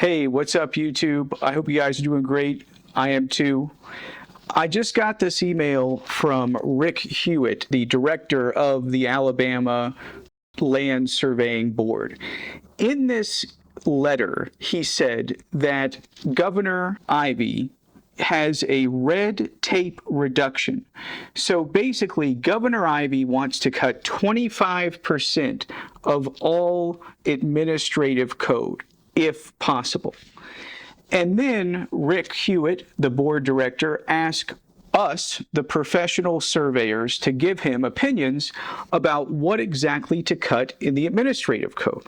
Hey, what's up, YouTube? I hope you guys are doing great. I am too. I just got this email from Rick Hewitt, the director of the Alabama Land Surveying Board. In this letter, he said that Governor Ivey has a red tape reduction. So basically, Governor Ivey wants to cut 25% of all administrative code, if possible. And then Rick Hewitt, the board director, asked us, the professional surveyors, to give him opinions about what exactly to cut in the administrative code.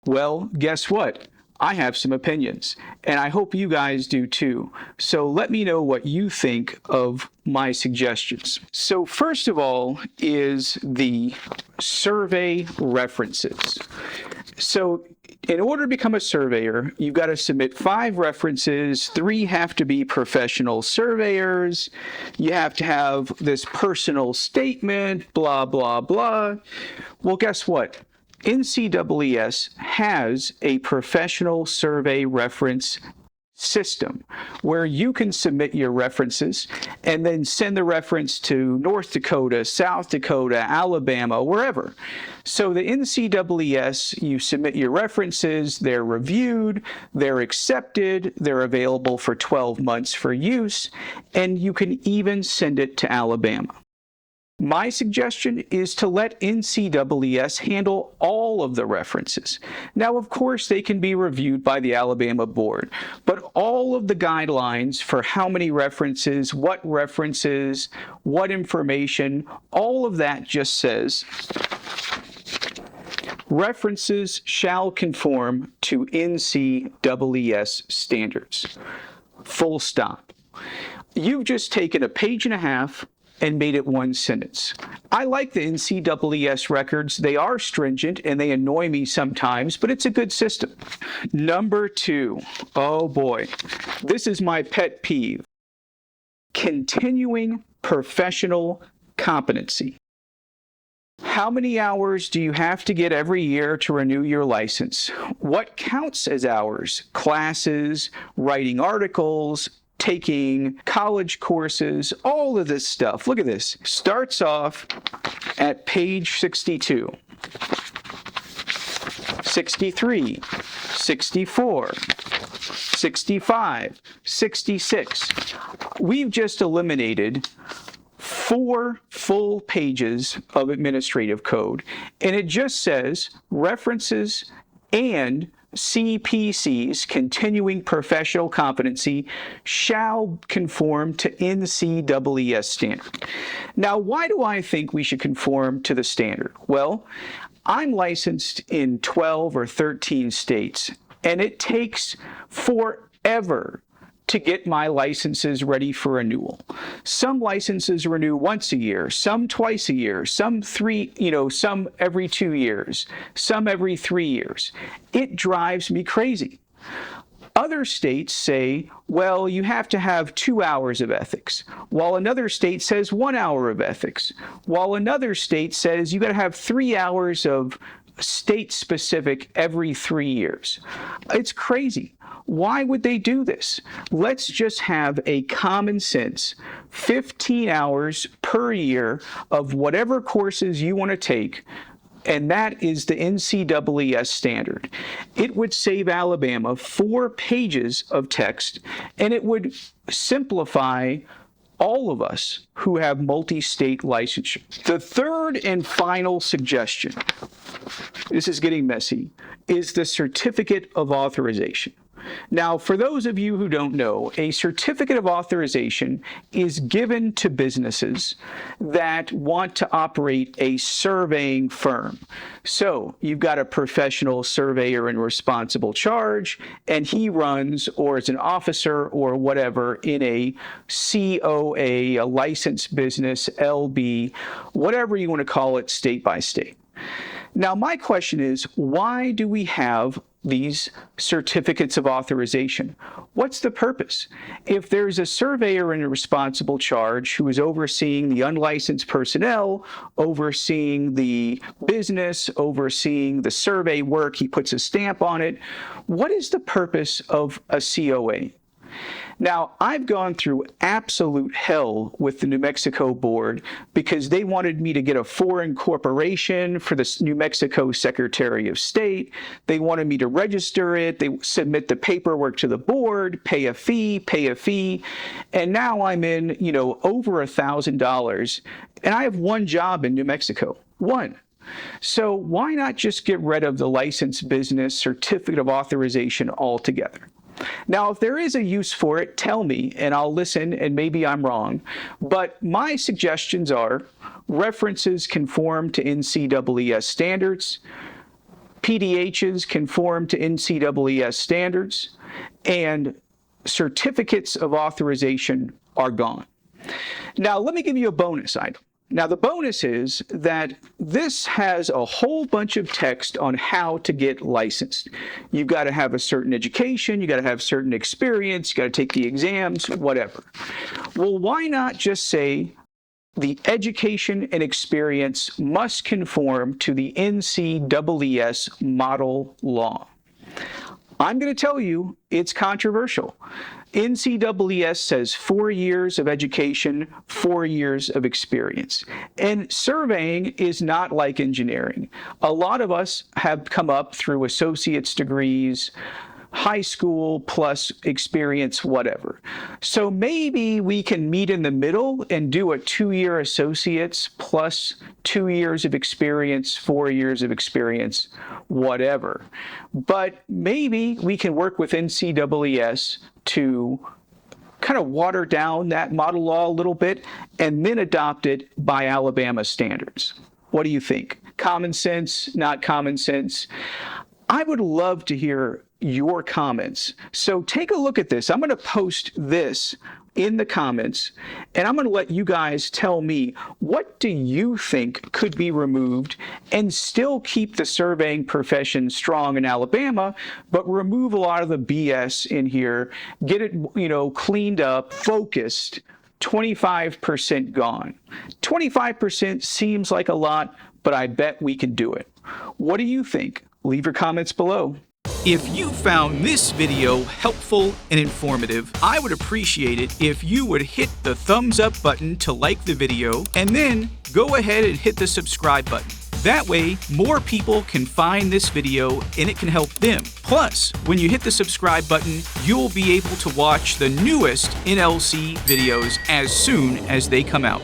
Well, guess what? I have some opinions, and I hope you guys do too. So let me know what you think of my suggestions. So first of all is the survey references. So in order to become a surveyor, you've got to submit 5 references. 3 have to be professional surveyors. You have to have this personal statement, blah, blah, blah. Well, guess what? NCEES has a professional survey reference system where you can submit your references and then send the reference to North Dakota, South Dakota, Alabama, wherever. So the NCEES, you submit your references, they're reviewed, they're accepted, they're available for 12 months for use, and you can even send it to Alabama. My suggestion is to let NCEES handle all of the references. Now, of course, they can be reviewed by the Alabama board, but all of the guidelines for how many references, what information, all of that just says references shall conform to NCEES standards. Full stop. You've just taken a page and a half and made it 1 sentence. I like the NCEES records. They are stringent and they annoy me sometimes, but it's a good system. Number 2, oh boy, this is my pet peeve. Continuing professional competency. How many hours do you have to get every year to renew your license? What counts as hours? Classes, writing articles, taking college courses, all of this stuff. Look at this. Starts off at page 62, 63, 64, 65, 66. We've just eliminated 4 full pages of administrative code, and it just says references and CPC's, continuing professional competency, shall conform to NCEES standard. Now, why do I think we should conform to the standard? Well, I'm licensed in 12 or 13 states, and it takes forever to get my licenses ready for renewal. Some licenses renew once a year, some twice a year, some every 2 years, some every 3 years. It drives me crazy. Other states say, well, you have to have 2 hours of ethics, while another state says 1 hour of ethics, while another state says you got to have 3 hours of state-specific every 3 years. It's crazy. Why would they do this? Let's just have a common sense 15 hours per year of whatever courses you want to take, and that is the NCEES standard. It would save Alabama 4 pages of text, and it would simplify all of us who have multi-state licensure. The third and final suggestion, this is getting messy, is the certificate of authorization. Now, for those of you who don't know, a certificate of authorization is given to businesses that want to operate a surveying firm. So you've got a professional surveyor in responsible charge, and he runs or is an officer or whatever in a COA, a licensed business, LB, whatever you want to call it, state by state. Now, my question is, why do we have these certificates of authorization? What's the purpose? If there's a surveyor in a responsible charge who is overseeing the unlicensed personnel, overseeing the business, overseeing the survey work, he puts a stamp on it, what is the purpose of a COA? Now, I've gone through absolute hell with the New Mexico board because they wanted me to get a foreign corporation for the New Mexico Secretary of State. They wanted me to register it. They submit the paperwork to the board, pay a fee. And now I'm in, over $1,000. And I have one job in New Mexico, one. So why not just get rid of the licensed business certificate of authorization altogether? Now, if there is a use for it, tell me, and I'll listen, and maybe I'm wrong. But my suggestions are references conform to NCEES standards, PDHs conform to NCEES standards, and certificates of authorization are gone. Now, let me give you a bonus item. Now, the bonus is that this has a whole bunch of text on how to get licensed. You've got to have a certain education, you got to have certain experience, you got to take the exams, whatever. Well, why not just say the education and experience must conform to the NCEES model law? I'm going to tell you it's controversial. NCEES says 4 years of education, 4 years of experience. And surveying is not like engineering. A lot of us have come up through associate's degrees, high school plus experience, whatever. So maybe we can meet in the middle and do a 2-year associates plus 2 years of experience, 4 years of experience, whatever. But maybe we can work with NCEES to kind of water down that model law a little bit and then adopt it by Alabama standards. What do you think? Common sense, not common sense? I would love to hear your comments. So take a look at this. I'm going to post this in the comments, and I'm going to let you guys tell me, what do you think could be removed and still keep the surveying profession strong in Alabama, but remove a lot of the BS in here, get it, cleaned up, focused, 25% gone. 25% seems like a lot, but I bet we could do it. What do you think? Leave your comments below. If you found this video helpful and informative, I would appreciate it if you would hit the thumbs up button to like the video, and then go ahead and hit the subscribe button. That way, more people can find this video and it can help them. Plus, when you hit the subscribe button, you'll be able to watch the newest NLC videos as soon as they come out.